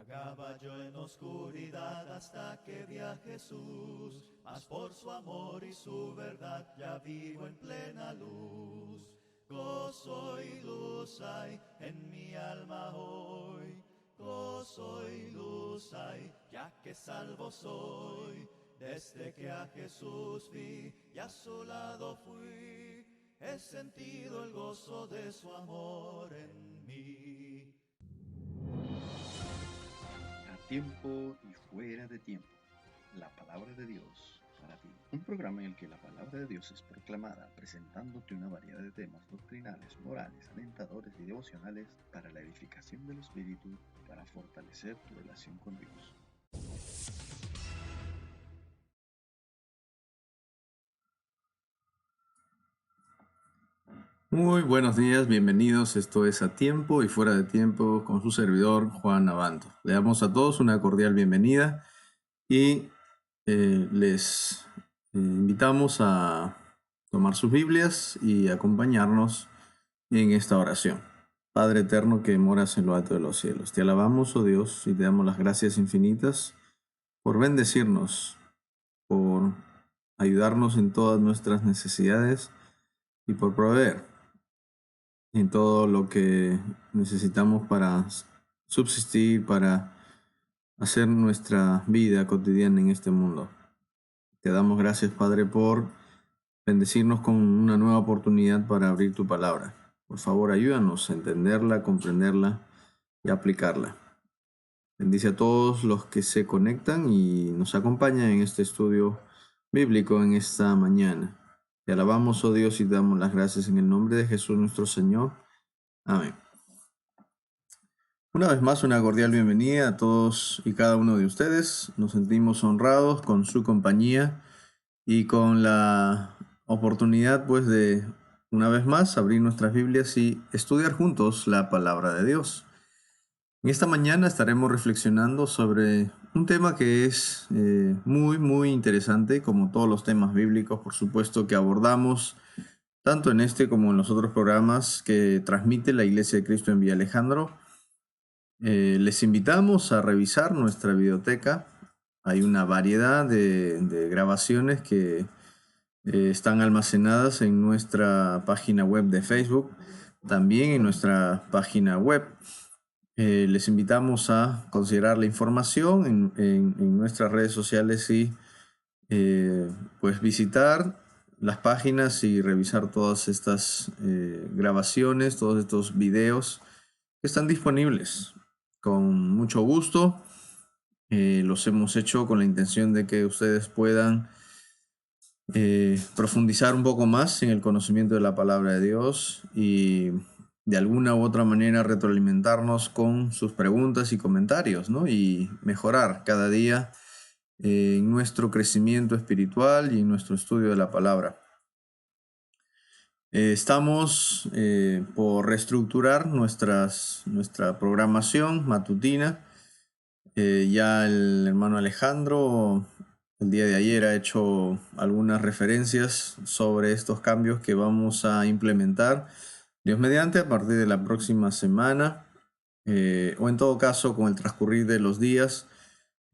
Vagaba yo en oscuridad hasta que vi a Jesús, mas por su amor y su verdad ya vivo en plena luz. Gozo y luz hay en mi alma hoy, gozo y luz hay, ya que salvo soy. Desde que a Jesús vi y a su lado fui, he sentido el gozo de su amor en mí. A tiempo y fuera de tiempo, la palabra de Dios para ti. Un programa en el que la palabra de Dios es proclamada, presentándote una variedad de temas doctrinales, morales, alentadores y devocionales para la edificación del espíritu y para fortalecer tu relación con Dios. Muy buenos días, bienvenidos. Esto es A Tiempo y Fuera de Tiempo con su servidor Juan Abanto. Le damos a todos una cordial bienvenida y les invitamos a tomar sus Biblias y acompañarnos en esta oración. Padre eterno que moras en lo alto de los cielos, te alabamos, oh Dios, y te damos las gracias infinitas por bendecirnos, por ayudarnos en todas nuestras necesidades y por proveer en todo lo que necesitamos para subsistir, para hacer nuestra vida cotidiana en este mundo. Te damos gracias, Padre, por bendecirnos con una nueva oportunidad para abrir tu palabra. Por favor, ayúdanos a entenderla, comprenderla y aplicarla. Bendice a todos los que se conectan y nos acompañan en este estudio bíblico en esta mañana. Te alabamos, oh Dios, y te damos las gracias en el nombre de Jesús nuestro Señor. Amén. Una vez más, una cordial bienvenida a todos y cada uno de ustedes. Nos sentimos honrados con su compañía y con la oportunidad, pues, de una vez más abrir nuestras Biblias y estudiar juntos la palabra de Dios. En esta mañana estaremos reflexionando sobre un tema que es muy interesante, como todos los temas bíblicos, por supuesto, que abordamos tanto en este como en los otros programas que transmite la Iglesia de Cristo en Villa Alejandro. Les invitamos a revisar nuestra videoteca. Hay una variedad de grabaciones que están almacenadas en nuestra página web de Facebook, también en nuestra página web. Les invitamos a considerar la información en nuestras redes sociales y pues visitar las páginas y revisar todas estas grabaciones, todos estos videos que están disponibles. Con mucho gusto. Los hemos hecho con la intención de que ustedes puedan profundizar un poco más en el conocimiento de la palabra de Dios y de alguna u otra manera retroalimentarnos con sus preguntas y comentarios, ¿no? Y mejorar cada día en nuestro crecimiento espiritual y en nuestro estudio de la palabra. Estamos por reestructurar nuestra programación matutina. Ya el hermano Alejandro el día de ayer ha hecho algunas referencias sobre estos cambios que vamos a implementar, Dios mediante, a partir de la próxima semana, o en todo caso con el transcurrir de los días.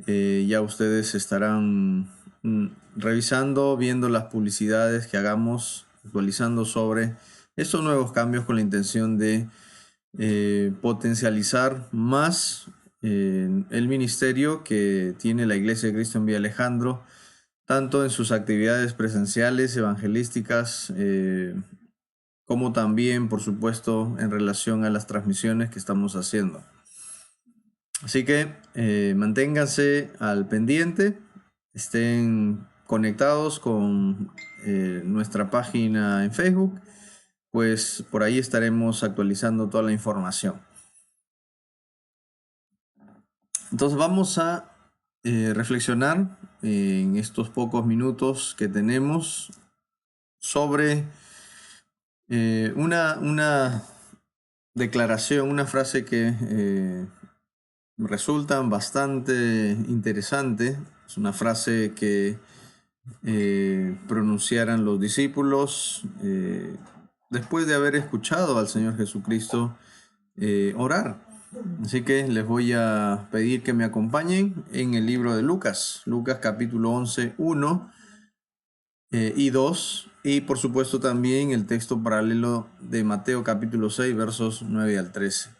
Ya ustedes estarán revisando, viendo las publicidades que hagamos, actualizando sobre estos nuevos cambios con la intención de potencializar más el ministerio que tiene la Iglesia de Cristo en Villa Alejandro, tanto en sus actividades presenciales, evangelísticas, como también, por supuesto, en relación a las transmisiones que estamos haciendo. Así que manténganse al pendiente, estén conectados con nuestra página en Facebook, pues por ahí estaremos actualizando toda la información. Entonces vamos a reflexionar en estos pocos minutos que tenemos sobre una declaración, una frase que resulta bastante interesante. Es una frase que pronunciaran los discípulos después de haber escuchado al Señor Jesucristo orar. Así que les voy a pedir que me acompañen en el libro de Lucas, Lucas capítulo 11, 1 y 2, y por supuesto también el texto paralelo de Mateo capítulo 6, versos 9 al 13.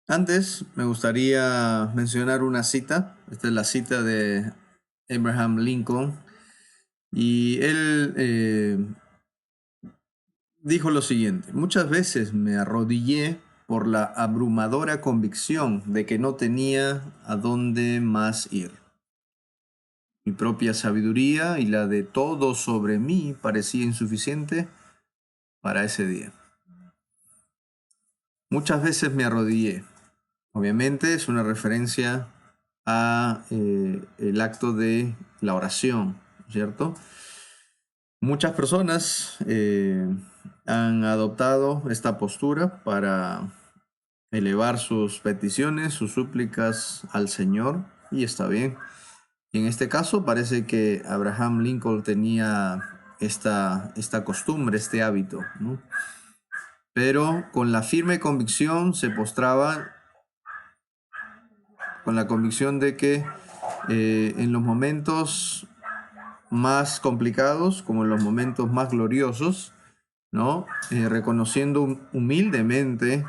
Antes me gustaría mencionar una cita. Esta es la cita de Abraham Lincoln, y él dijo lo siguiente: muchas veces me arrodillé por la abrumadora convicción de que no tenía a dónde más ir. Mi propia sabiduría y la de todos sobre mí parecía insuficiente para ese día. Muchas veces me arrodillé. Obviamente es una referencia a el acto de la oración, ¿cierto? Muchas personas han adoptado esta postura para elevar sus peticiones, sus súplicas al Señor, y está bien. En este caso parece que Abraham Lincoln tenía esta costumbre, este hábito, ¿no? Pero con la firme convicción se postraba, con la convicción de que en los momentos más complicados, como en los momentos más gloriosos, ¿no? Reconociendo humildemente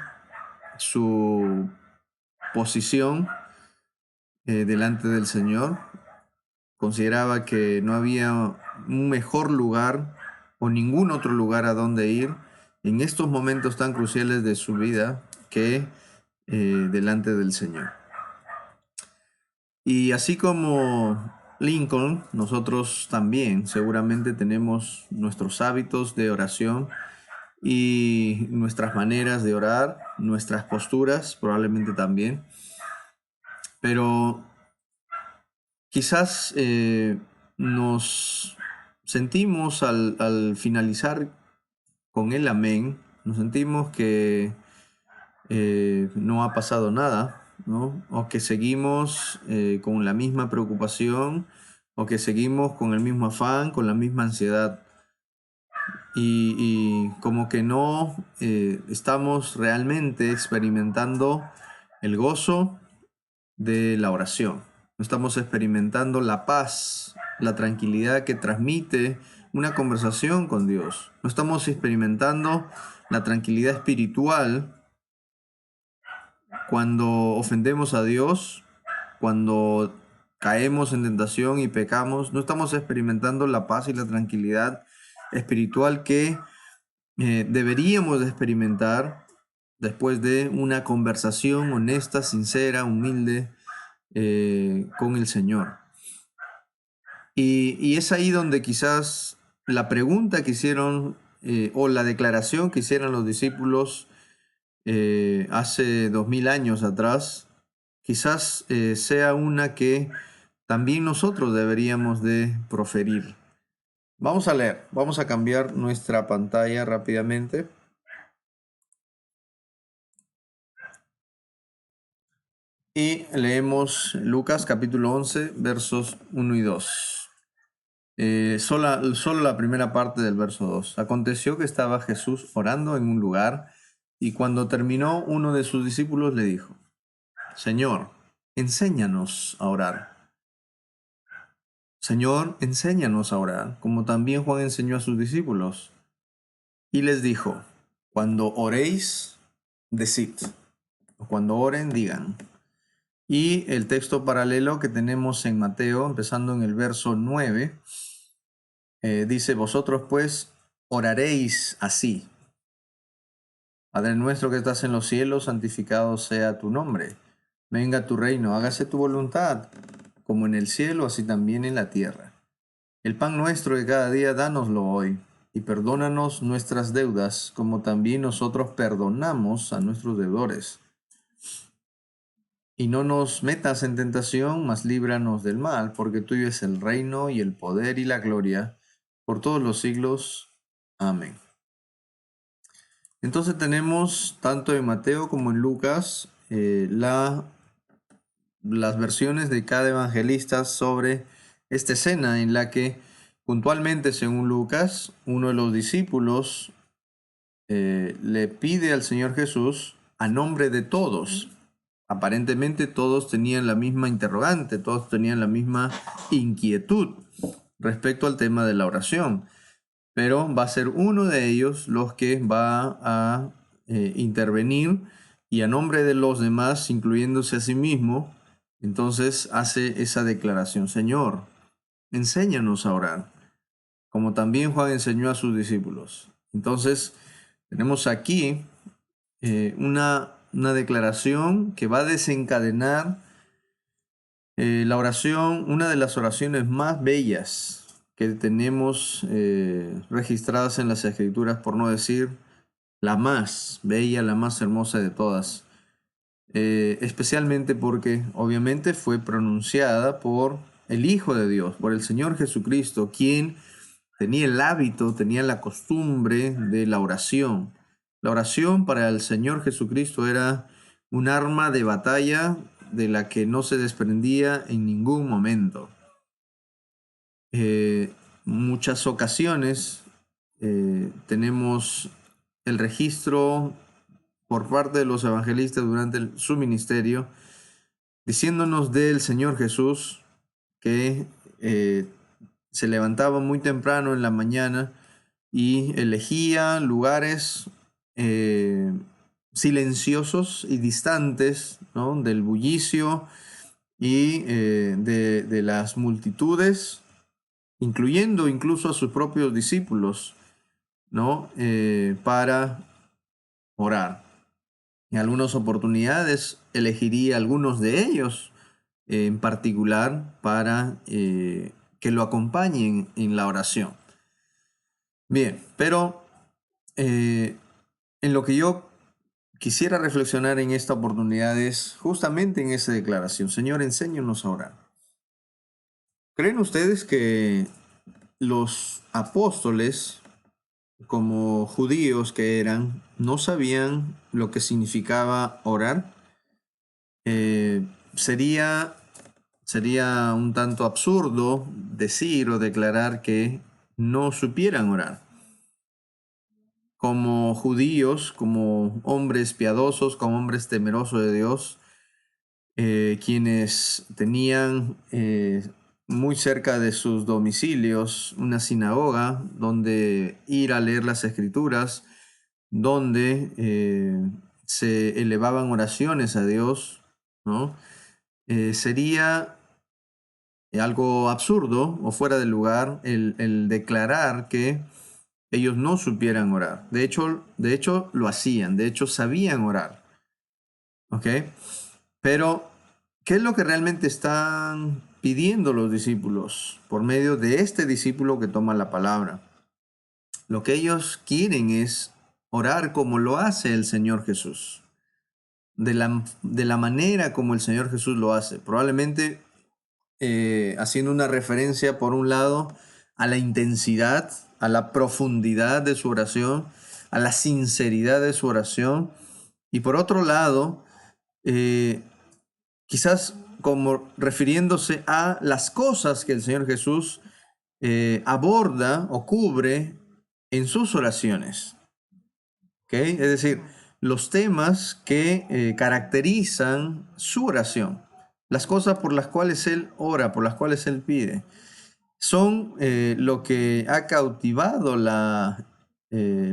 su posición delante del Señor, consideraba que no había un mejor lugar o ningún otro lugar a donde ir en estos momentos tan cruciales de su vida que delante del Señor. Y así como Lincoln, nosotros también seguramente tenemos nuestros hábitos de oración y nuestras maneras de orar, nuestras posturas probablemente también, pero quizás nos sentimos al finalizar con el amén, nos sentimos que no ha pasado nada, ¿no? O que seguimos con la misma preocupación, o que seguimos con el mismo afán, con la misma ansiedad. Y como que no estamos realmente experimentando el gozo de la oración. No estamos experimentando la paz, la tranquilidad que transmite una conversación con Dios. No estamos experimentando la tranquilidad espiritual cuando ofendemos a Dios, cuando caemos en tentación y pecamos. No estamos experimentando la paz y la tranquilidad espiritual que deberíamos de experimentar después de una conversación honesta, sincera, humilde con el Señor. Y es ahí donde quizás la pregunta que hicieron o la declaración que hicieron los discípulos hace 2000 años atrás, quizás sea una que también nosotros deberíamos de proferir. Vamos a leer, vamos a cambiar nuestra pantalla rápidamente. Y leemos Lucas capítulo 11, versos 1 y 2. Solo la primera parte del verso 2. Aconteció que estaba Jesús orando en un lugar, y cuando terminó, uno de sus discípulos le dijo: Señor, enséñanos a orar. Señor, enséñanos a orar, como también Juan enseñó a sus discípulos. Y les dijo: cuando oréis, decid, o cuando oren, digan. Y el texto paralelo que tenemos en Mateo, empezando en el verso 9, dice: vosotros pues oraréis así: Padre nuestro que estás en los cielos, santificado sea tu nombre. Venga tu reino, hágase tu voluntad, como en el cielo, así también en la tierra. El pan nuestro de cada día, dánoslo hoy, y perdónanos nuestras deudas, como también nosotros perdonamos a nuestros deudores. Y no nos metas en tentación, mas líbranos del mal, porque tuyo es el reino y el poder y la gloria, por todos los siglos. Amén. Entonces tenemos tanto en Mateo como en Lucas las versiones de cada evangelista sobre esta escena en la que puntualmente, según Lucas, uno de los discípulos le pide al Señor Jesús a nombre de todos Aparentemente todos tenían la misma interrogante, todos tenían la misma inquietud respecto al tema de la oración, pero va a ser uno de ellos los que va a intervenir y a nombre de los demás, incluyéndose a sí mismo, entonces hace esa declaración: Señor, enséñanos a orar, como también Juan enseñó a sus discípulos. Entonces tenemos aquí una declaración que va a desencadenar la oración, una de las oraciones más bellas que tenemos registradas en las Escrituras, por no decir la más bella, la más hermosa de todas. Especialmente porque obviamente fue pronunciada por el Hijo de Dios, por el Señor Jesucristo, quien tenía el hábito, tenía la costumbre de la oración. La oración para el Señor Jesucristo era un arma de batalla de la que no se desprendía en ningún momento. Muchas ocasiones tenemos el registro por parte de los evangelistas durante su ministerio, diciéndonos del Señor Jesús que se levantaba muy temprano en la mañana y elegía lugares silenciosos y distantes, ¿no?, del bullicio y de las multitudes, incluyendo incluso a sus propios discípulos, ¿no?, para orar. En algunas oportunidades elegiría algunos de ellos en particular para que lo acompañen en la oración. Bien, pero en lo que yo quisiera reflexionar en esta oportunidad es justamente en esa declaración: Señor, enséñanos a orar. ¿Creen ustedes que los apóstoles, como judíos que eran, no sabían lo que significaba orar? Sería un tanto absurdo decir o declarar que no supieran orar. Como judíos, como hombres piadosos, como hombres temerosos de Dios, quienes tenían muy cerca de sus domicilios una sinagoga donde ir a leer las Escrituras, donde se elevaban oraciones a Dios, ¿no? Sería algo absurdo o fuera de lugar el declarar que ellos no supieran orar. De hecho lo hacían, de hecho sabían orar. ¿Ok? Pero, ¿qué es lo que realmente están pidiendo los discípulos por medio de este discípulo que toma la palabra? Lo que ellos quieren es orar como lo hace el Señor Jesús, de la manera como el Señor Jesús lo hace. Probablemente haciendo una referencia, por un lado, a la intensidad, a la profundidad de su oración, a la sinceridad de su oración, y por otro lado, quizás como refiriéndose a las cosas que el Señor Jesús aborda o cubre en sus oraciones. ¿Okay? Es decir, los temas que caracterizan su oración, las cosas por las cuales Él ora, por las cuales Él pide, son lo que ha cautivado la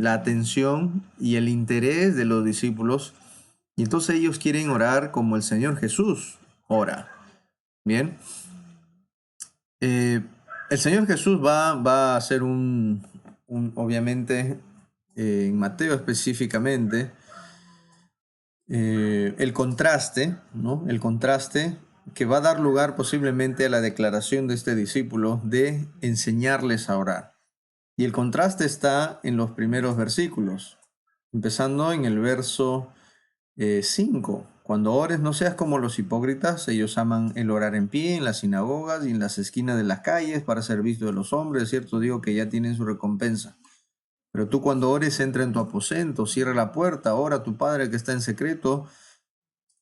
atención y el interés de los discípulos. Y entonces ellos quieren orar como el Señor Jesús ora. Bien. El Señor Jesús va a hacer obviamente, en Mateo específicamente, el contraste, ¿no? El contraste que va a dar lugar posiblemente a la declaración de este discípulo de enseñarles a orar. Y el contraste está en los primeros versículos, empezando en el verso 5. Cuando ores, no seas como los hipócritas. Ellos aman el orar en pie, en las sinagogas y en las esquinas de las calles para ser visto de los hombres. Es cierto, digo que ya tienen su recompensa. Pero tú, cuando ores, entra en tu aposento, cierra la puerta, ora a tu Padre que está en secreto,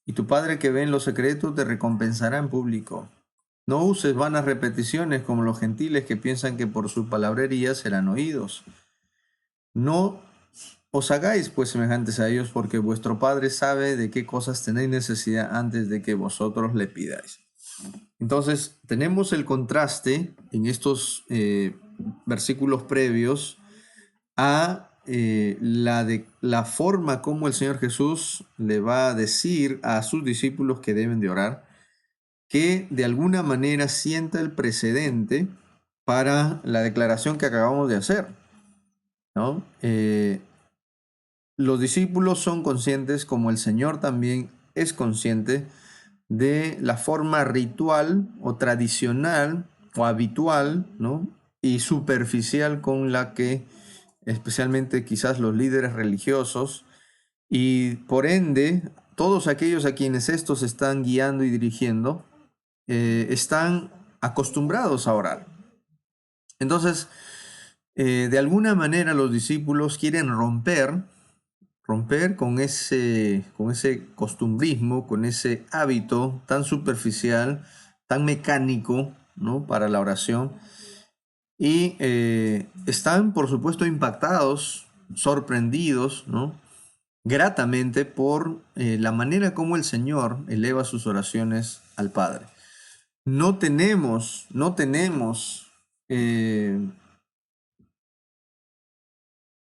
y tu Padre que ve en lo secreto te recompensará en público. No uses vanas repeticiones como los gentiles, que piensan que por su palabrería serán oídos. No os hagáis pues semejantes a ellos, porque vuestro Padre sabe de qué cosas tenéis necesidad antes de que vosotros le pidáis. Entonces, tenemos el contraste en estos versículos previos a la forma como el Señor Jesús le va a decir a sus discípulos que deben de orar, que de alguna manera sienta el precedente para la declaración que acabamos de hacer, ¿no? Los discípulos son conscientes, como el Señor también es consciente, de la forma ritual o tradicional o habitual, ¿no? Y superficial con la que especialmente quizás los líderes religiosos y por ende todos aquellos a quienes estos están guiando y dirigiendo están acostumbrados a orar. Entonces, de alguna manera los discípulos quieren romper con ese costumbrismo, con ese hábito tan superficial, tan mecánico, ¿no? Para la oración. Y están, por supuesto, impactados, sorprendidos, ¿no? Gratamente por la manera como el Señor eleva sus oraciones al Padre. No tenemos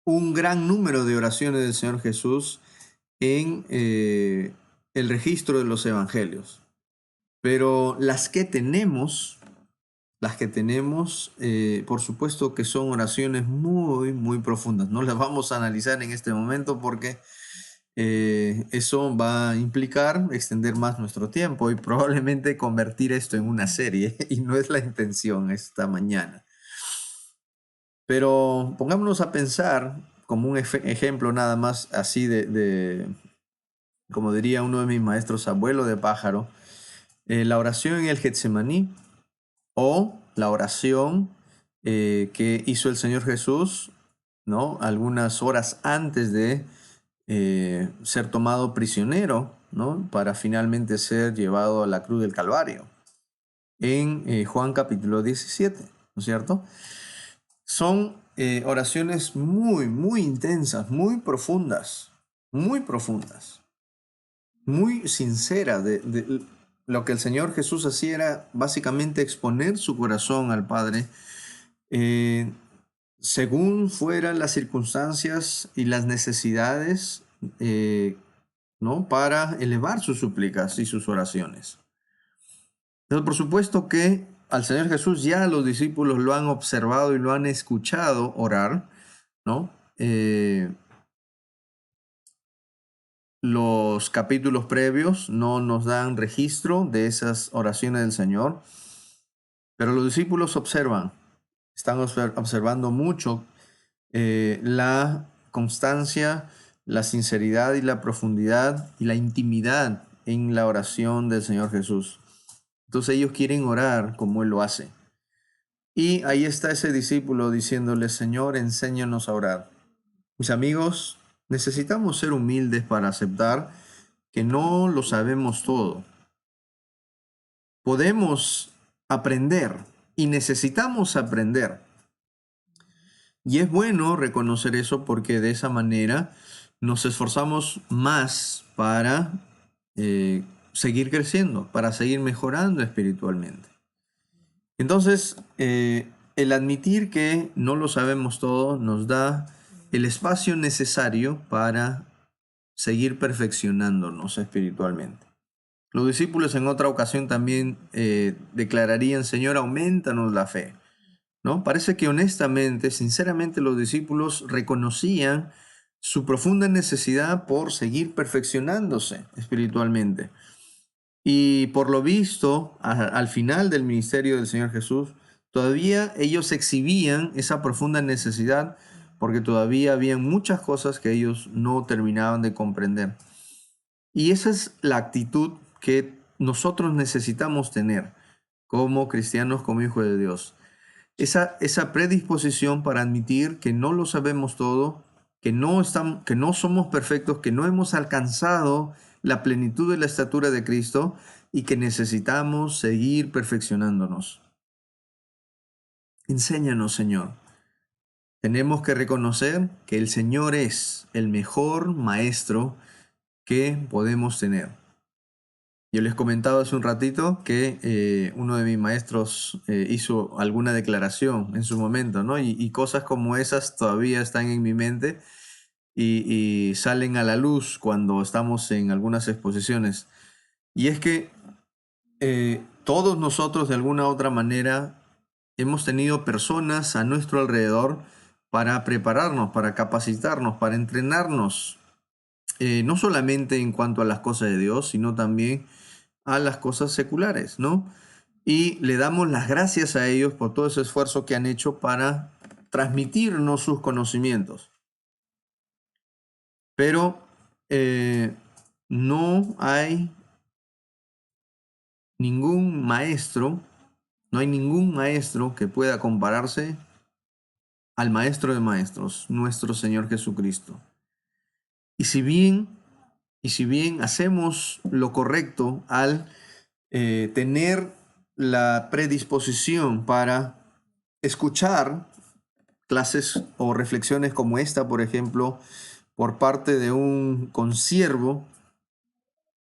un gran número de oraciones del Señor Jesús en el registro de los evangelios. Pero las que tenemos, por supuesto que son oraciones muy, muy profundas. No las vamos a analizar en este momento porque eso va a implicar extender más nuestro tiempo y probablemente convertir esto en una serie, y no es la intención esta mañana. Pero pongámonos a pensar como un ejemplo nada más así como diría uno de mis maestros, abuelo de pájaro, la oración en el Getsemaní o la oración que hizo el Señor Jesús, ¿no? Algunas horas antes de ser tomado prisionero, ¿no? Para finalmente ser llevado a la cruz del Calvario, en Juan capítulo 17, ¿no es cierto? Son oraciones muy, muy intensas, muy profundas, muy sinceras. Lo que el Señor Jesús hacía era básicamente exponer su corazón al Padre, según fueran las circunstancias y las necesidades, ¿no? Para elevar sus súplicas y sus oraciones. Pero por supuesto que al Señor Jesús ya los discípulos lo han observado y lo han escuchado orar, ¿no? Los capítulos previos no nos dan registro de esas oraciones del Señor, pero los discípulos están observando mucho la constancia, la sinceridad y la profundidad y la intimidad en la oración del Señor Jesús. Entonces ellos quieren orar como Él lo hace. Y ahí está ese discípulo diciéndole: Señor, enséñanos a orar. Mis amigos, necesitamos ser humildes para aceptar que no lo sabemos todo. Podemos aprender y necesitamos aprender. Y es bueno reconocer eso porque de esa manera nos esforzamos más para seguir creciendo, para seguir mejorando espiritualmente. Entonces, el admitir que no lo sabemos todo nos da el espacio necesario para seguir perfeccionándonos espiritualmente. Los discípulos en otra ocasión también declararían: Señor, aumentanos la fe, ¿no? Parece que honestamente, sinceramente, los discípulos reconocían su profunda necesidad por seguir perfeccionándose espiritualmente. Y por lo visto, al final del ministerio del Señor Jesús, todavía ellos exhibían esa profunda necesidad porque todavía había muchas cosas que ellos no terminaban de comprender. Y esa es la actitud que nosotros necesitamos tener como cristianos, como hijos de Dios. Esa predisposición para admitir que no lo sabemos todo, que no somos perfectos, que no hemos alcanzado la plenitud de la estatura de Cristo y que necesitamos seguir perfeccionándonos. Enséñanos, Señor. Tenemos que reconocer que el Señor es el mejor maestro que podemos tener. Yo les comentaba hace un ratito que uno de mis maestros hizo alguna declaración en su momento, ¿no? Y cosas como esas todavía están en mi mente y salen a la luz cuando estamos en algunas exposiciones. Y es que todos nosotros de alguna u otra manera hemos tenido personas a nuestro alrededor para prepararnos, para capacitarnos, para entrenarnos, no solamente en cuanto a las cosas de Dios, sino también a las cosas seculares, ¿no? Y le damos las gracias a ellos por todo ese esfuerzo que han hecho para transmitirnos sus conocimientos. Pero no hay ningún maestro, no hay ningún maestro que pueda compararse al maestro de maestros, nuestro Señor Jesucristo. Y si bien, hacemos lo correcto al tener la predisposición para escuchar clases o reflexiones como esta, por ejemplo, por parte de un consiervo,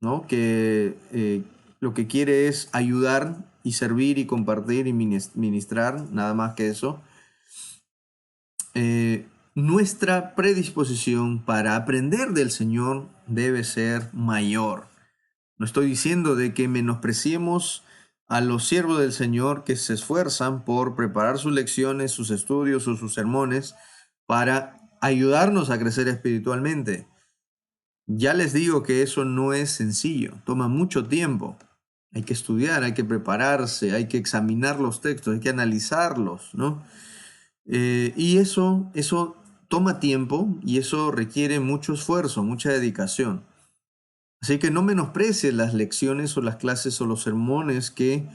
¿no? Que lo que quiere es ayudar y servir y compartir y ministrar, nada más que eso. Nuestra predisposición para aprender del Señor debe ser mayor. No estoy diciendo de que menospreciemos a los siervos del Señor que se esfuerzan por preparar sus lecciones, sus estudios o sus sermones para ayudarnos a crecer espiritualmente. Ya les digo que eso no es sencillo, toma mucho tiempo. Hay que estudiar, hay que prepararse, hay que examinar los textos, hay que analizarlos, ¿no? Y eso toma tiempo y eso requiere mucho esfuerzo, mucha dedicación. Así que no menosprecies las lecciones o las clases o los sermones que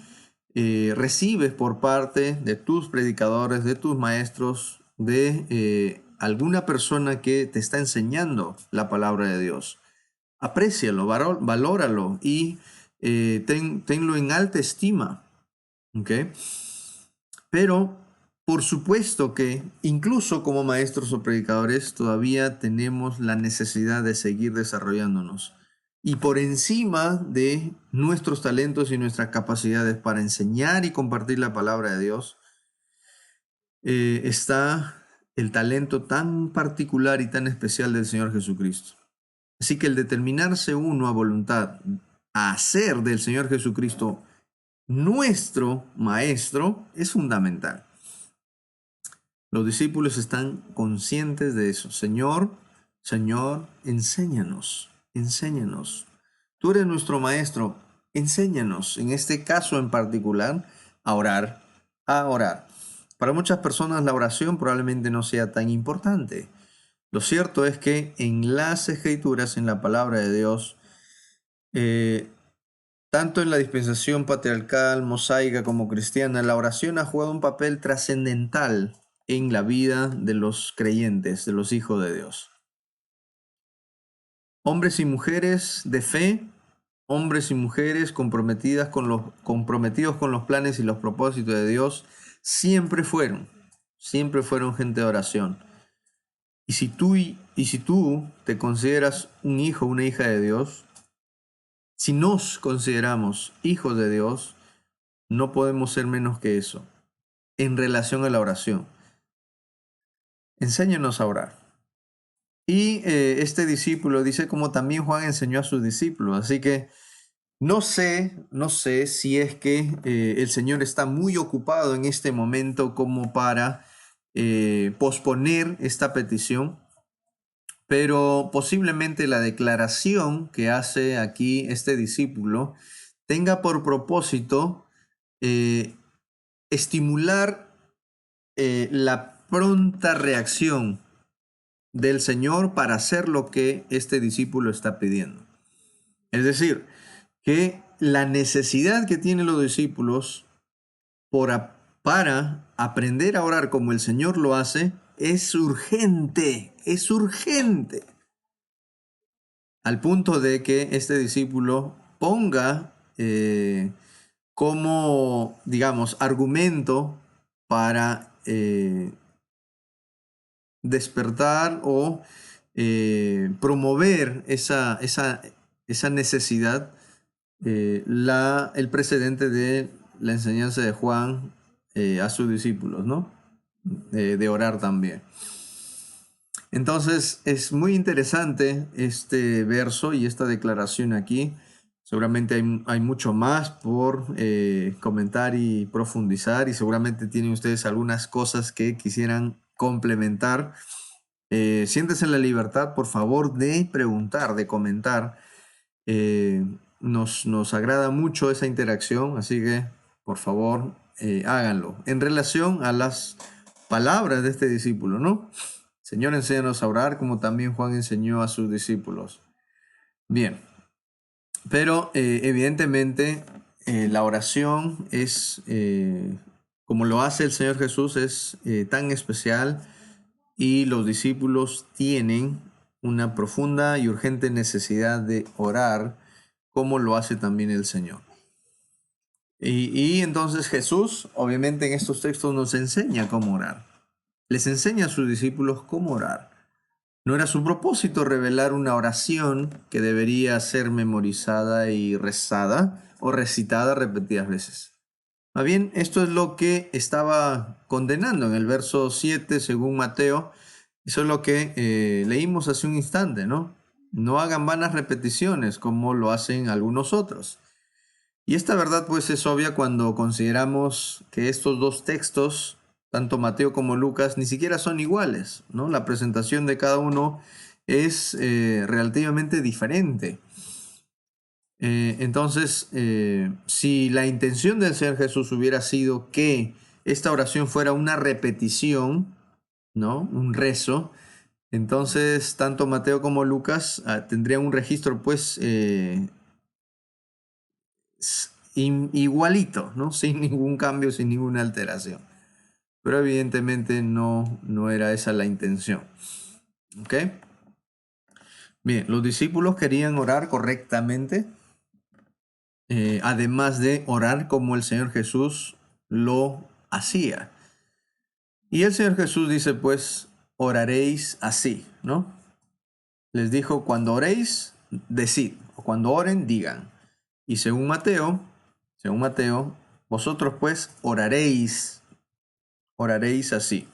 recibes por parte de tus predicadores, de tus maestros, de alguna persona que te está enseñando la palabra de Dios. Aprécialo, valóralo y tenlo en alta estima. ¿Ok? Pero, por supuesto que incluso como maestros o predicadores todavía tenemos la necesidad de seguir desarrollándonos. Y por encima de nuestros talentos y nuestras capacidades para enseñar y compartir la palabra de Dios, está el talento tan particular y tan especial del Señor Jesucristo. Así que el determinarse uno a voluntad a hacer del Señor Jesucristo nuestro maestro es fundamental. Los discípulos están conscientes de eso. Señor, Señor, enséñanos, enséñanos. Tú eres nuestro maestro, enséñanos, en este caso en particular, a orar, a orar. Para muchas personas la oración probablemente no sea tan importante. Lo cierto es que en las Escrituras, en la palabra de Dios, tanto en la dispensación patriarcal, mosaica como cristiana, la oración ha jugado un papel trascendental en la vida de los creyentes, de los hijos de Dios. Hombres y mujeres de fe, hombres y mujeres comprometidos con los planes y los propósitos de Dios, siempre fueron gente de oración. Y si tú te consideras un hijo, una hija de Dios, si nos consideramos hijos de Dios, no podemos ser menos que eso en relación a la oración. Enséñanos a orar. Y este discípulo dice como también Juan enseñó a sus discípulos. Así que no sé si es que el Señor está muy ocupado en este momento como para posponer esta petición, pero posiblemente la declaración que hace aquí este discípulo tenga por propósito estimular la pronta reacción del Señor para hacer lo que este discípulo está pidiendo. Es decir, que la necesidad que tienen los discípulos para aprender a orar como el Señor lo hace es urgente, al punto de que este discípulo ponga como, digamos, argumento para despertar o promover esa necesidad, el precedente de la enseñanza de Juan a sus discípulos, ¿no? De orar también. Entonces es muy interesante este verso y esta declaración aquí. Seguramente hay mucho más por comentar y profundizar, y seguramente tienen ustedes algunas cosas que quisieran complementar. Siéntese en la libertad, por favor, de preguntar, de comentar. Nos agrada mucho esa interacción, así que por favor háganlo. En relación a las palabras de este discípulo, ¿no? Señor, enséñanos a orar como también Juan enseñó a sus discípulos. Bien, pero evidentemente la oración es, como lo hace el Señor Jesús, es tan especial, y los discípulos tienen una profunda y urgente necesidad de orar como lo hace también el Señor. Y entonces Jesús, obviamente en estos textos, nos enseña cómo orar. Les enseña a sus discípulos cómo orar. No era su propósito revelar una oración que debería ser memorizada y rezada o recitada repetidas veces. Más bien, esto es lo que estaba condenando en el verso 7, según Mateo. Eso es lo que leímos hace un instante, ¿no? No hagan vanas repeticiones como lo hacen algunos otros. Y esta verdad pues es obvia cuando consideramos que estos dos textos, tanto Mateo como Lucas, ni siquiera son iguales, ¿no? La presentación de cada uno es relativamente diferente. Entonces, si la intención del Señor Jesús hubiera sido que esta oración fuera una repetición, ¿no? Un rezo, entonces tanto Mateo como Lucas tendrían un registro pues igualito, ¿no? Sin ningún cambio, sin ninguna alteración. Pero evidentemente no era esa la intención. ¿Ok? Bien, los discípulos querían orar correctamente, además de orar como el Señor Jesús lo hacía. Y el Señor Jesús dice, pues, oraréis así, ¿no? Les dijo, cuando oréis, decid, o cuando oren, digan. Y según Mateo, vosotros pues oraréis así.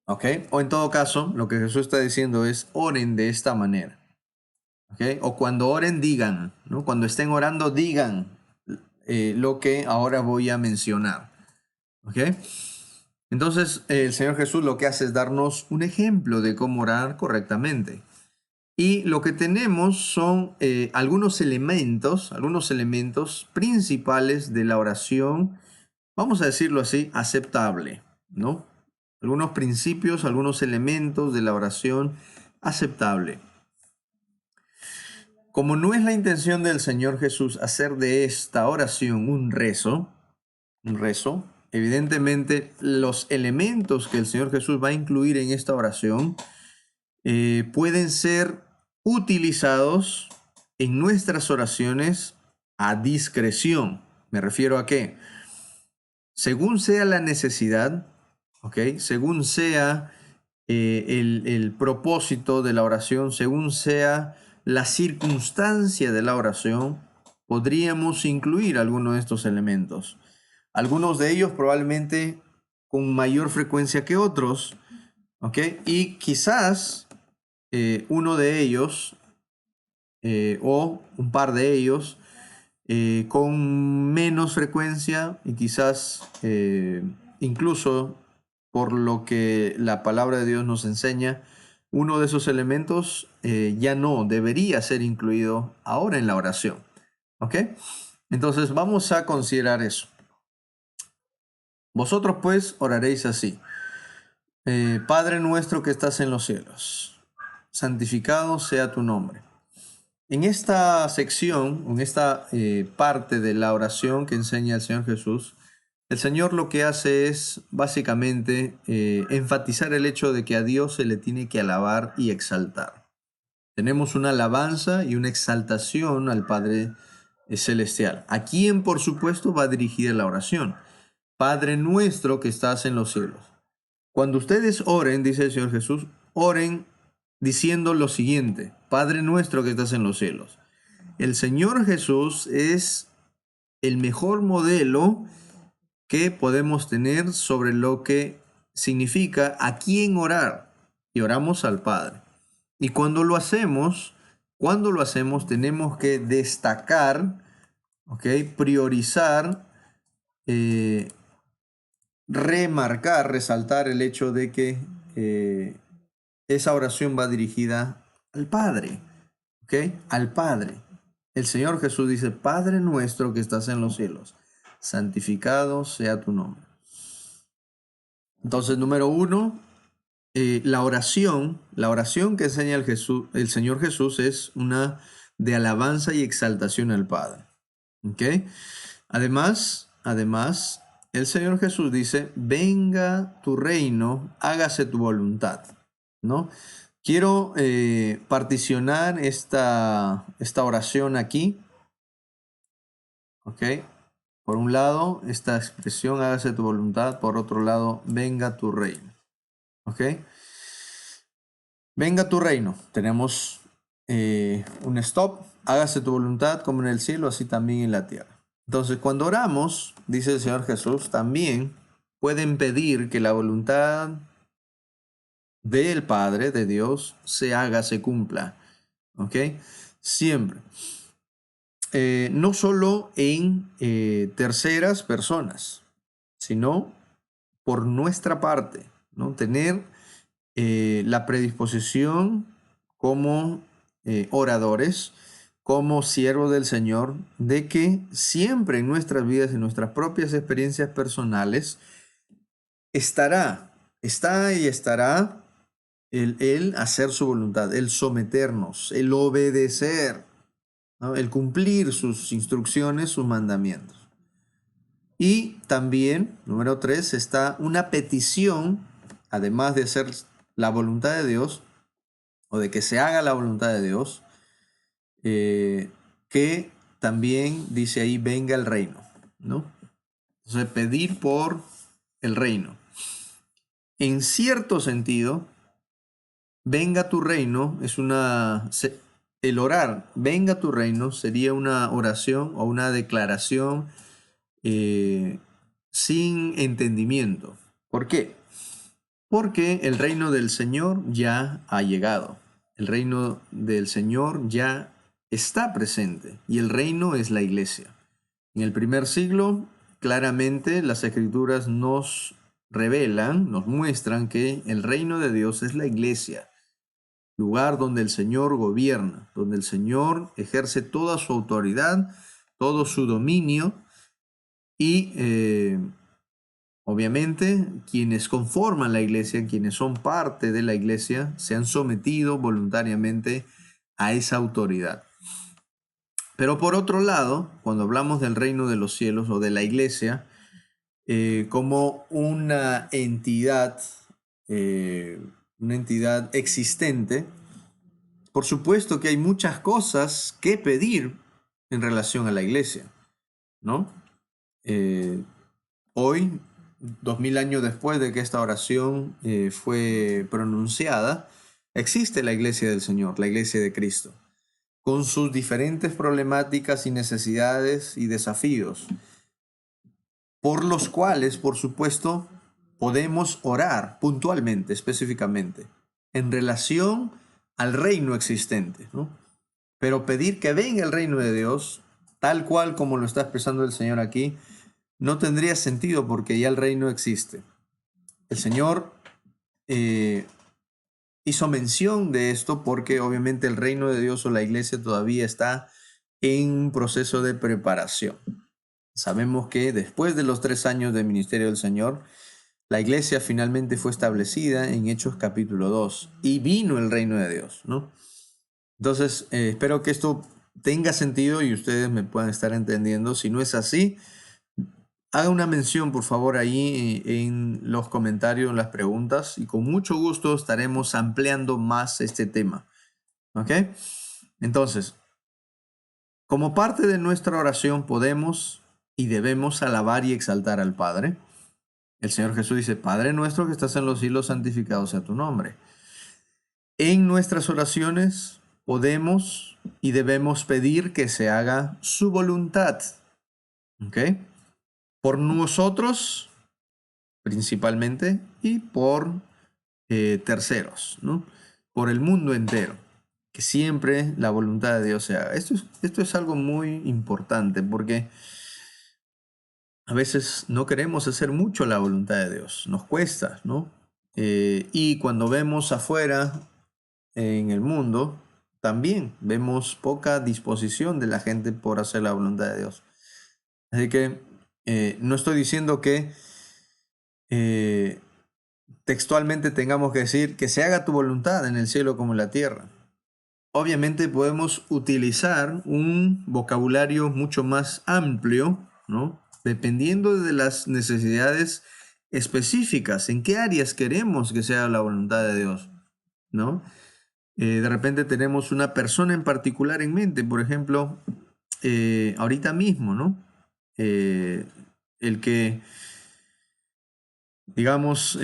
¿Ok? O en todo caso, lo que Jesús está diciendo es, oren de esta manera. ¿Ok? O cuando oren, digan, ¿no? Cuando estén orando, digan lo que ahora voy a mencionar. ¿Ok? Entonces, el Señor Jesús lo que hace es darnos un ejemplo de cómo orar correctamente. Y lo que tenemos son algunos elementos principales de la oración, vamos a decirlo así, aceptable, ¿no? Algunos principios, algunos elementos de la oración aceptable. Como no es la intención del Señor Jesús hacer de esta oración un rezo, evidentemente los elementos que el Señor Jesús va a incluir en esta oración pueden ser utilizados en nuestras oraciones a discreción. ¿Me refiero a qué? Según sea la necesidad, ¿ok? Según sea el propósito de la oración, según sea la circunstancia de la oración, podríamos incluir alguno de estos elementos. Algunos de ellos probablemente con mayor frecuencia que otros, ¿ok? Y quizás uno de ellos o un par de ellos con menos frecuencia, y quizás incluso por lo que la palabra de Dios nos enseña, uno de esos elementos ya no debería ser incluido ahora en la oración. ¿Ok? Entonces vamos a considerar eso. Vosotros pues oraréis así. Padre nuestro que estás en los cielos, santificado sea tu nombre. En esta sección, en esta parte de la oración que enseña el Señor Jesús, el Señor lo que hace es básicamente enfatizar el hecho de que a Dios se le tiene que alabar y exaltar. Tenemos una alabanza y una exaltación al Padre celestial, a quien por supuesto va dirigida la oración. Padre nuestro que estás en los cielos. Cuando ustedes oren, dice el Señor Jesús, oren diciendo lo siguiente: Padre nuestro que estás en los cielos. El Señor Jesús es el mejor modelo que podemos tener sobre lo que significa a quién orar. Y oramos al Padre. Y cuando lo hacemos, tenemos que destacar, ¿ok? Priorizar, remarcar, resaltar el hecho de que esa oración va dirigida al Padre, ¿ok? Al Padre. El Señor Jesús dice: Padre nuestro que estás en los cielos, santificado sea tu nombre. Entonces, número uno, la oración que enseña el Señor Jesús es una de alabanza y exaltación al Padre. ¿Ok? Además, el Señor Jesús dice: venga tu reino, hágase tu voluntad. ¿No? Quiero particionar esta oración aquí. ¿Ok? Por un lado, esta expresión, hágase tu voluntad. Por otro lado, venga tu reino. ¿Ok? Venga tu reino. Tenemos un stop. Hágase tu voluntad como en el cielo, así también en la tierra. Entonces, cuando oramos, dice el Señor Jesús, también pueden pedir que la voluntad del Padre, de Dios, se haga, se cumpla. ¿Ok? Siempre. No solo en terceras personas, sino por nuestra parte, ¿no? Tener la predisposición como oradores, como siervos del Señor, de que siempre en nuestras vidas, en nuestras propias experiencias personales, está y estará el hacer su voluntad, el someternos, el obedecer, ¿no? El cumplir sus instrucciones, sus mandamientos. Y también, número 3, está una petición, además de hacer la voluntad de Dios, o de que se haga la voluntad de Dios, que también dice ahí: venga el reino, ¿no? Entonces, pedir por el reino. En cierto sentido, venga tu reino es el orar, venga tu reino, sería una oración o una declaración sin entendimiento. ¿Por qué? Porque el reino del Señor ya ha llegado. El reino del Señor ya está presente y el reino es la iglesia. En el primer siglo, claramente las escrituras nos revelan, nos muestran que el reino de Dios es la iglesia, lugar donde el Señor gobierna, donde el Señor ejerce toda su autoridad, todo su dominio y obviamente quienes conforman la iglesia, quienes son parte de la iglesia, se han sometido voluntariamente a esa autoridad. Pero por otro lado, cuando hablamos del reino de los cielos o de la iglesia, como una entidad existente, por supuesto que hay muchas cosas que pedir en relación a la iglesia, ¿no? Hoy, 2000 años después de que esta oración fue pronunciada, existe la iglesia del Señor, la iglesia de Cristo, con sus diferentes problemáticas y necesidades y desafíos, por los cuales, por supuesto, podemos orar puntualmente, específicamente, en relación al reino existente, ¿no? Pero pedir que venga el reino de Dios, tal cual como lo está expresando el Señor aquí, no tendría sentido porque ya el reino existe. El Señor hizo mención de esto porque obviamente el reino de Dios o la iglesia todavía está en un proceso de preparación. Sabemos que después de los 3 años de ministerio del Señor, la iglesia finalmente fue establecida en Hechos capítulo 2 y vino el reino de Dios, ¿no? Entonces, espero que esto tenga sentido y ustedes me puedan estar entendiendo. Si no es así, haga una mención, por favor, ahí en los comentarios, en las preguntas, y con mucho gusto estaremos ampliando más este tema. ¿Ok? Entonces, como parte de nuestra oración podemos y debemos alabar y exaltar al Padre. El Señor Jesús dice, Padre nuestro que estás en los cielos, santificado sea tu nombre. En nuestras oraciones podemos y debemos pedir que se haga su voluntad. ¿Ok? Por nosotros principalmente y por terceros, ¿no? Por el mundo entero. Que siempre la voluntad de Dios se haga. Esto es algo muy importante porque a veces no queremos hacer mucho la voluntad de Dios. Nos cuesta, ¿no? Y cuando vemos afuera en el mundo, también vemos poca disposición de la gente por hacer la voluntad de Dios. Así que no estoy diciendo que textualmente tengamos que decir que se haga tu voluntad en el cielo como en la tierra. Obviamente podemos utilizar un vocabulario mucho más amplio, ¿no? Dependiendo de las necesidades específicas, en qué áreas queremos que sea la voluntad de Dios, ¿no? De repente tenemos una persona en particular en mente, por ejemplo, ahorita mismo, ¿no? El que, digamos,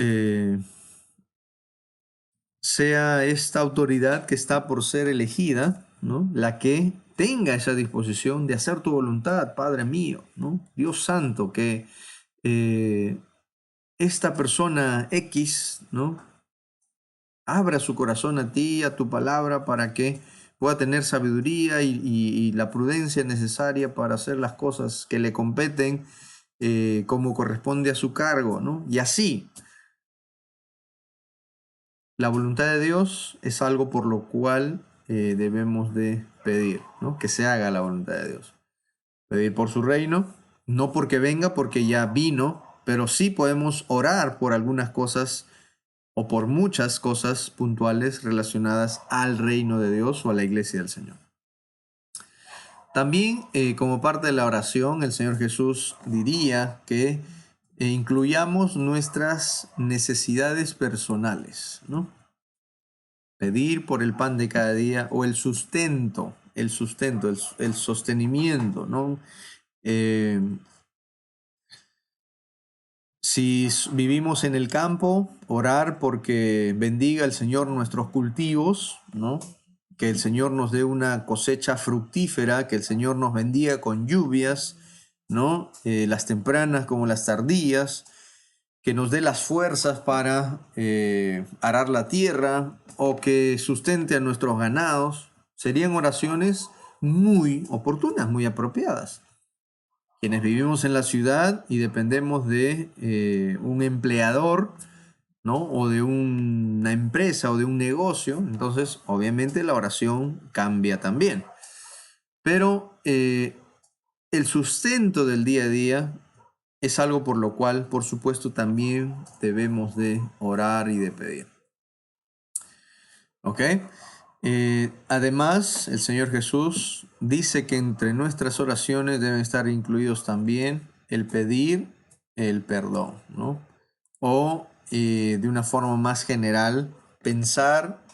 sea esta autoridad que está por ser elegida, ¿no? La que tenga esa disposición de hacer tu voluntad, Padre mío, ¿no? Dios santo, que esta persona X, ¿no? Abra su corazón a ti, a tu palabra, para que pueda tener sabiduría y la prudencia necesaria para hacer las cosas que le competen como corresponde a su cargo, ¿no? Y así, la voluntad de Dios es algo por lo cual debemos de pedir, ¿no? Que se haga la voluntad de Dios. Pedir por su reino, no porque venga, porque ya vino, pero sí podemos orar por algunas cosas o por muchas cosas puntuales relacionadas al reino de Dios o a la iglesia del Señor. También, como parte de la oración, el Señor Jesús diría que incluyamos nuestras necesidades personales, ¿no? Pedir por el pan de cada día o el sustento, el sostenimiento, ¿no? Si vivimos en el campo, orar porque bendiga el Señor nuestros cultivos, ¿no? Que el Señor nos dé una cosecha fructífera, que el Señor nos bendiga con lluvias, ¿no? Las tempranas como las tardías, que nos dé las fuerzas para arar la tierra o que sustente a nuestros ganados. Serían oraciones muy oportunas, muy apropiadas. Quienes vivimos en la ciudad y dependemos de un empleador, ¿no? O de una empresa o de un negocio, entonces obviamente la oración cambia también. Pero el sustento del día a día es algo por lo cual, por supuesto, también debemos de orar y de pedir. ¿Ok? Además, el Señor Jesús dice que entre nuestras oraciones deben estar incluidos también el pedir el perdón, ¿no? O de una forma más general, pensar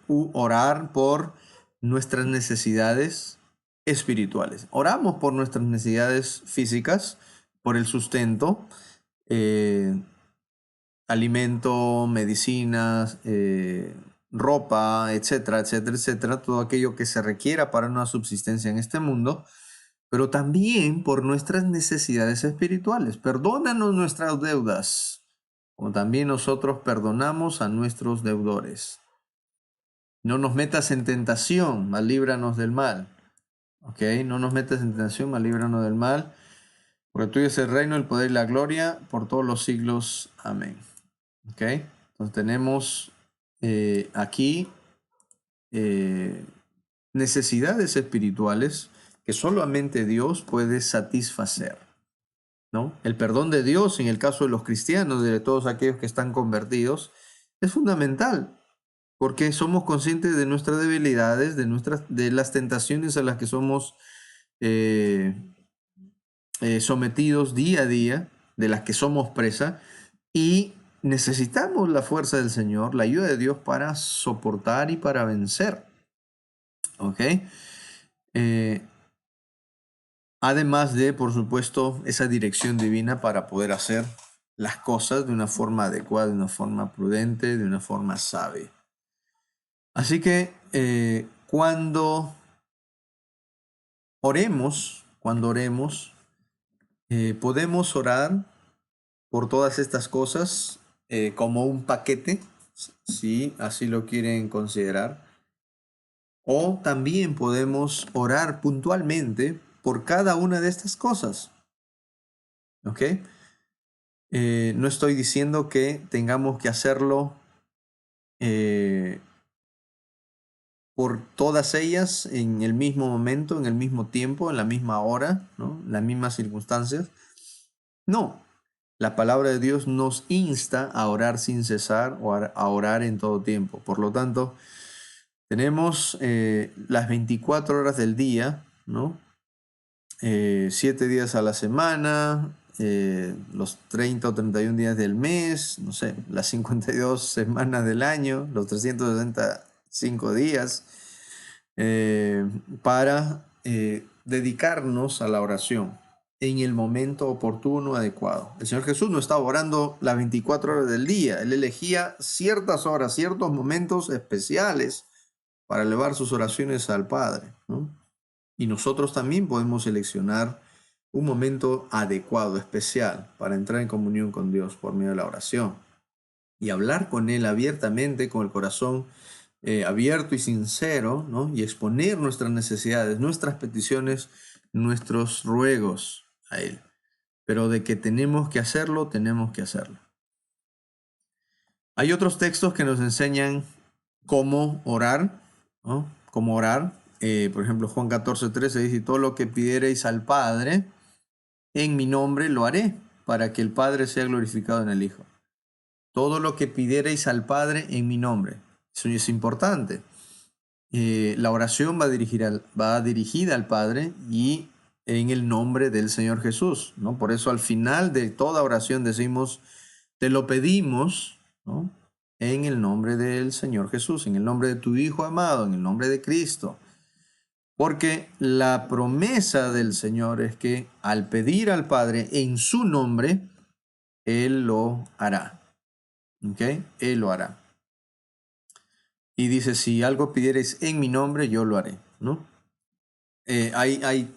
u orar por nuestras necesidades espirituales. Oramos por nuestras necesidades físicas, por el sustento, alimento, medicinas, ropa, etcétera, etcétera, etcétera, todo aquello que se requiera para una subsistencia en este mundo, pero también por nuestras necesidades espirituales. Perdónanos nuestras deudas, como también nosotros perdonamos a nuestros deudores. No nos metas en tentación, mas líbranos del mal. ¿Ok? No nos metas en tentación, mas líbranos del mal. Porque tuyo es el reino, el poder y la gloria por todos los siglos. Amén. ¿Ok? Entonces tenemos aquí necesidades espirituales que solamente Dios puede satisfacer, ¿no? El perdón de Dios, en el caso de los cristianos, de todos aquellos que están convertidos, es fundamental. Porque somos conscientes de nuestras debilidades, de las tentaciones a las que somos sometidos día a día, de las que somos presa, y necesitamos la fuerza del Señor, la ayuda de Dios para soportar y para vencer. ¿Ok? Además de, por supuesto, esa dirección divina para poder hacer las cosas de una forma adecuada, de una forma prudente, de una forma sabia. Así que cuando oremos, podemos orar por todas estas cosas como un paquete, si así lo quieren considerar. O también podemos orar puntualmente por cada una de estas cosas. ¿Ok? No estoy diciendo que tengamos que hacerlo por todas ellas en el mismo momento, en el mismo tiempo, en la misma hora, ¿no? En las mismas circunstancias. No, la palabra de Dios nos insta a orar sin cesar o a orar en todo tiempo. Por lo tanto, tenemos las 24 horas del día, ¿no? 7 días a la semana, los 30 o 31 días del mes, no sé, las 52 semanas del año, los 365 días, para dedicarnos a la oración en el momento oportuno, adecuado. El Señor Jesús no estaba orando las 24 horas del día, Él elegía ciertas horas, ciertos momentos especiales para elevar sus oraciones al Padre, ¿no? Y nosotros también podemos seleccionar un momento adecuado, especial, para entrar en comunión con Dios por medio de la oración y hablar con Él abiertamente, con el corazón abierto y sincero, ¿no? Y exponer nuestras necesidades, nuestras peticiones, nuestros ruegos a Él. Pero de que tenemos que hacerlo, tenemos que hacerlo. Hay otros textos que nos enseñan cómo orar, ¿no? Cómo orar. Por ejemplo, Juan 14:13 dice: todo lo que pidiereis al Padre en mi nombre lo haré, para que el Padre sea glorificado en el Hijo. Todo lo que pidiereis al Padre en mi nombre. Eso es importante. La oración va dirigida al Padre y en el nombre del Señor Jesús, ¿no? Por eso al final de toda oración decimos: te lo pedimos, ¿no? En el nombre del Señor Jesús, en el nombre de tu Hijo amado, en el nombre de Cristo. Porque la promesa del Señor es que al pedir al Padre en su nombre, Él lo hará. ¿Ok? Él lo hará. Y dice: si algo pidiereis en mi nombre, yo lo haré, ¿no? Hay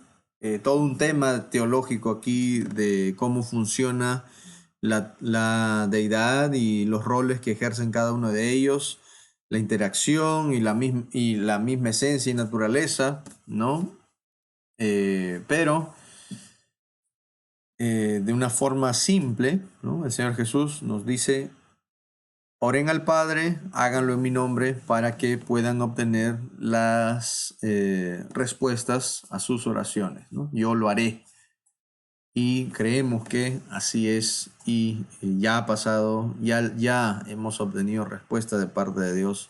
todo un tema teológico aquí de cómo funciona la deidad y los roles que ejercen cada uno de ellos, la interacción y la misma esencia y naturaleza, ¿no? Pero de una forma simple, ¿no? El Señor Jesús nos dice: oren al Padre, háganlo en mi nombre, para que puedan obtener las respuestas a sus oraciones, ¿no? Yo lo haré. Y creemos que así es, y ya ha pasado, ya hemos obtenido respuesta de parte de Dios,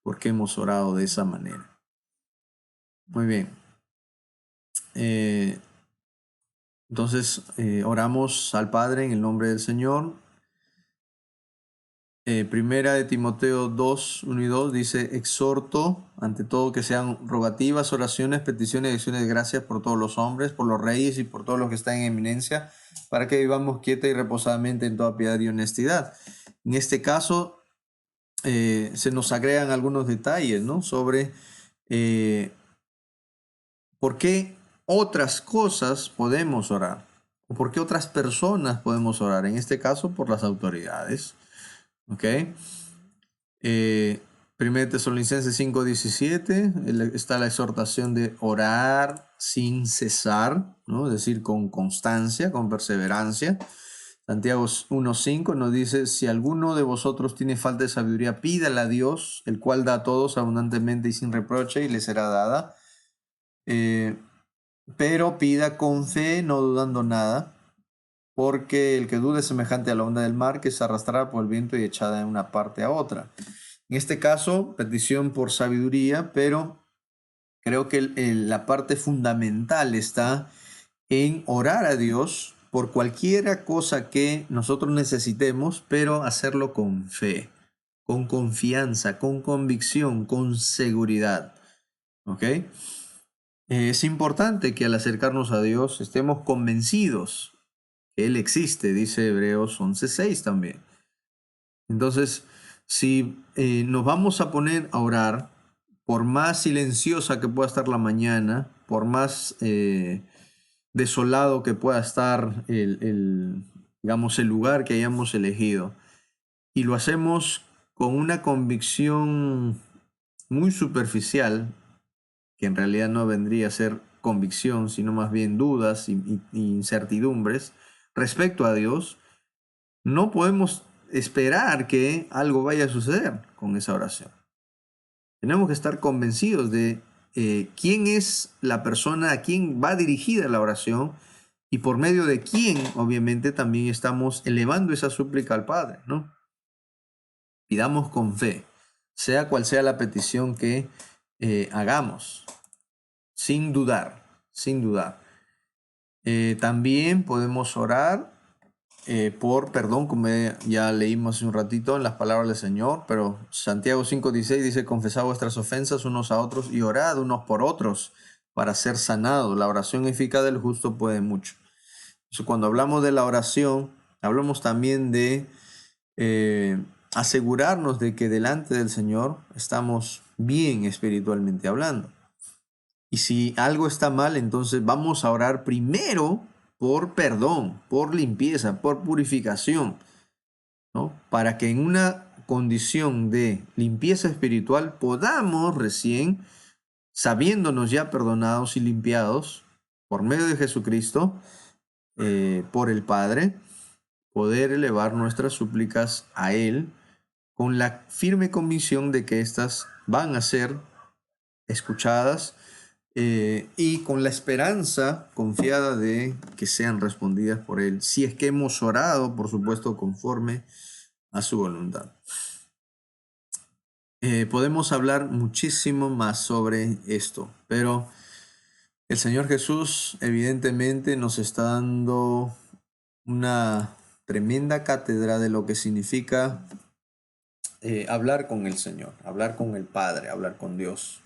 porque hemos orado de esa manera. Muy bien. Entonces, oramos al Padre en el nombre del Señor. Primera de Timoteo 2, 1 y 2 dice: exhorto ante todo que sean rogativas, oraciones, peticiones y acciones de gracias por todos los hombres, por los reyes y por todos los que están en eminencia, para que vivamos quieta y reposadamente en toda piedad y honestidad. En este caso, se nos agregan algunos detalles, ¿no? Sobre por qué otras cosas podemos orar, o por qué otras personas podemos orar. En este caso, por las autoridades. ¿Ok? 1 Tesalonicenses 5:17 está la exhortación de orar sin cesar, ¿no? Es decir, con constancia, con perseverancia. Santiago 1:5 nos dice: si alguno de vosotros tiene falta de sabiduría, pídala a Dios, el cual da a todos abundantemente y sin reproche, y le será dada. Pero pida con fe, no dudando nada, porque el que dude es semejante a la onda del mar, que se arrastrará por el viento y echada de una parte a otra. En este caso, petición por sabiduría, pero creo que la parte fundamental está en orar a Dios por cualquier cosa que nosotros necesitemos, pero hacerlo con fe, con confianza, con convicción, con seguridad. ¿Ok? Es importante que al acercarnos a Dios estemos convencidos que Él existe, dice Hebreos 11:6 también. Entonces, si nos vamos a poner a orar, por más silenciosa que pueda estar la mañana, por más desolado que pueda estar digamos, el lugar que hayamos elegido, y lo hacemos con una convicción muy superficial, que en realidad no vendría a ser convicción, sino más bien dudas y incertidumbres respecto a Dios, no podemos esperar que algo vaya a suceder con esa oración. Tenemos que estar convencidos de quién es la persona a quien va dirigida la oración y por medio de quién, obviamente, también estamos elevando esa súplica al Padre, ¿no? Pidamos con fe, sea cual sea la petición que hagamos, sin dudar, sin dudar. También podemos orar por perdón, como ya leímos hace un ratito en las palabras del Señor, pero Santiago 5:16 dice: confesad vuestras ofensas unos a otros y orad unos por otros para ser sanados. La oración eficaz del justo puede mucho. Entonces, cuando hablamos de la oración, hablamos también de asegurarnos de que delante del Señor estamos bien espiritualmente hablando. Y si algo está mal, entonces vamos a orar primero por perdón, por limpieza, por purificación, ¿no? Para que en una condición de limpieza espiritual podamos recién, sabiéndonos ya perdonados y limpiados por medio de Jesucristo, por el Padre, poder elevar nuestras súplicas a Él con la firme convicción de que éstas van a ser escuchadas y con la esperanza confiada de que sean respondidas por Él, si es que hemos orado, por supuesto, conforme a su voluntad. Podemos hablar muchísimo más sobre esto, pero el Señor Jesús evidentemente nos está dando una tremenda cátedra de lo que significa hablar con el Señor, hablar con el Padre, hablar con Dios.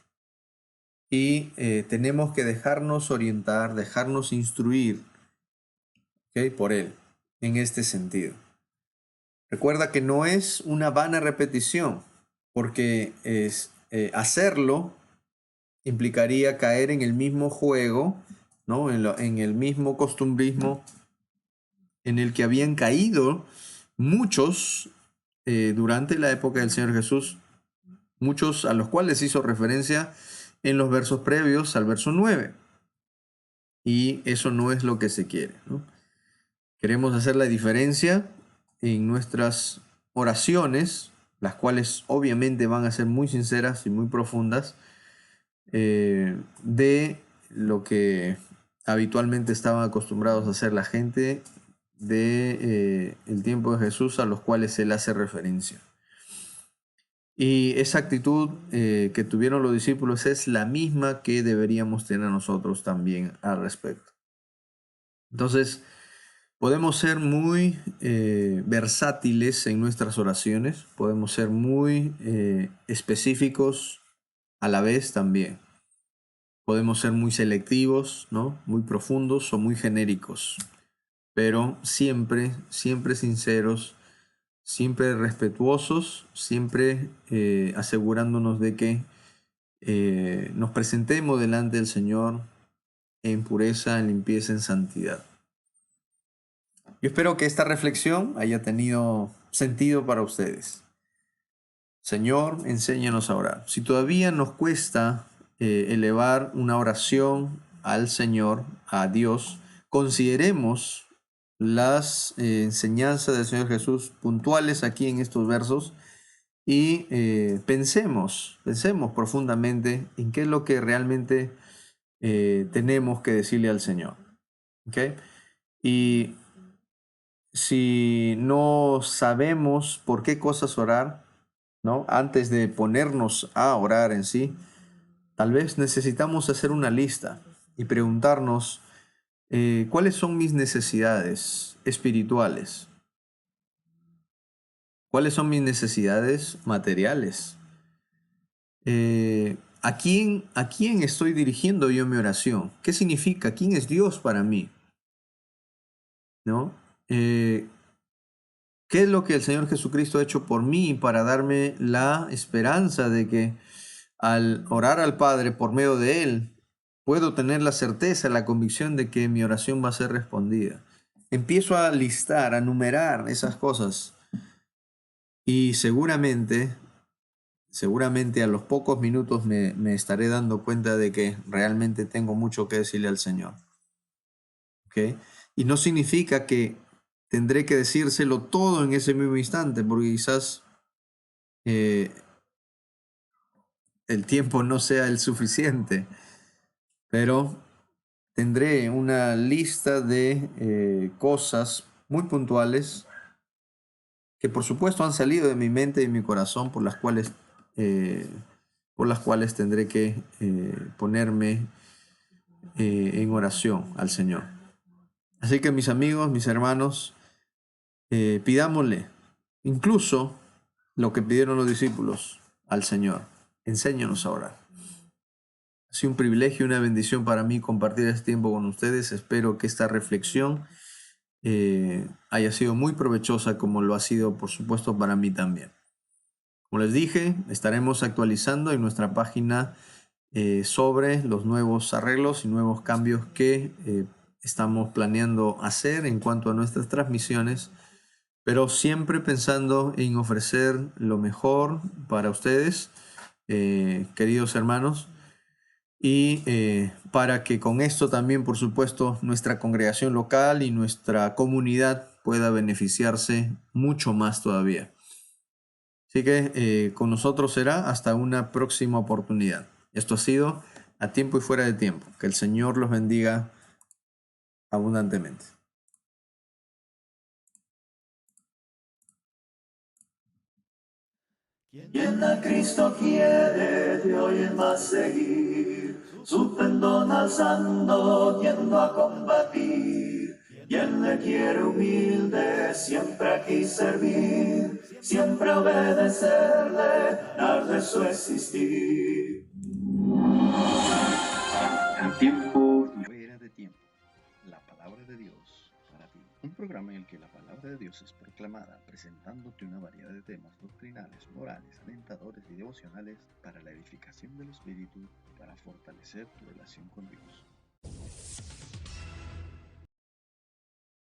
Y tenemos que dejarnos orientar, dejarnos instruir, ¿okay?, por Él en este sentido. Recuerda que no es una vana repetición, porque hacerlo implicaría caer en el mismo juego, ¿no? En el mismo costumbrismo en el que habían caído muchos durante la época del Señor Jesús, muchos a los cuales hizo referencia en los versos previos al verso 9. Y eso no es lo que se quiere, ¿no? Queremos hacer la diferencia en nuestras oraciones, las cuales obviamente van a ser muy sinceras y muy profundas, de lo que habitualmente estaban acostumbrados a hacer la gente de el tiempo de Jesús, a los cuales él hace referencia. Y esa actitud que tuvieron los discípulos es la misma que deberíamos tener nosotros también al respecto. Entonces, podemos ser muy versátiles en nuestras oraciones, podemos ser muy específicos a la vez también. Podemos ser muy selectivos, ¿no? Muy profundos o muy genéricos, pero siempre, siempre sinceros, siempre respetuosos, siempre asegurándonos de que nos presentemos delante del Señor en pureza, en limpieza, en santidad. Yo espero que esta reflexión haya tenido sentido para ustedes. Señor, enséñanos a orar. Si todavía nos cuesta elevar una oración al Señor, a Dios, consideremos las enseñanzas del Señor Jesús puntuales aquí en estos versos y pensemos profundamente en qué es lo que realmente tenemos que decirle al Señor. ¿Okay? Y si no sabemos por qué cosas orar, ¿no? Antes de ponernos a orar en sí, tal vez necesitamos hacer una lista y preguntarnos ¿cuáles son mis necesidades espirituales? ¿Cuáles son mis necesidades materiales? ¿a quién estoy dirigiendo yo mi oración? ¿Qué significa? ¿Quién es Dios para mí? ¿No? ¿Qué es lo que el Señor Jesucristo ha hecho por mí para darme la esperanza de que al orar al Padre por medio de Él, puedo tener la certeza, la convicción de que mi oración va a ser respondida? Empiezo a listar, a numerar esas cosas y seguramente a los pocos minutos me estaré dando cuenta de que realmente tengo mucho que decirle al Señor. ¿Ok? Y no significa que tendré que decírselo todo en ese mismo instante, porque quizás eh, el tiempo no sea el suficiente, pero tendré una lista de cosas muy puntuales que por supuesto han salido de mi mente y mi corazón, eh, por las cuales tendré que ponerme en oración al Señor. Así que mis amigos, mis hermanos, pidámosle incluso lo que pidieron los discípulos al Señor. Enséñanos a orar. Ha sido un privilegio y una bendición para mí compartir este tiempo con ustedes. Espero que esta reflexión haya sido muy provechosa, como lo ha sido, por supuesto, para mí también. Como les dije, estaremos actualizando en nuestra página sobre los nuevos arreglos y nuevos cambios que estamos planeando hacer en cuanto a nuestras transmisiones, pero siempre pensando en ofrecer lo mejor para ustedes, queridos hermanos, y para que con esto también, por supuesto, nuestra congregación local y nuestra comunidad pueda beneficiarse mucho más todavía. Así que con nosotros será hasta una próxima oportunidad. Esto ha sido A Tiempo y Fuera de Tiempo. Que el Señor los bendiga abundantemente. Quien a Cristo quiere de hoy en más seguir, su pendón alzando, yendo a combatir. Quien le quiere humilde, siempre aquí servir, siempre obedecerle, dar de su existir. A tiempo y fuera de tiempo. La palabra de Dios para ti. Un programa en el que la palabra de Dios es proclamada, presentándote una variedad de temas doctrinales, morales, alentadores y devocionales para la edificación del espíritu y para fortalecer tu relación con Dios.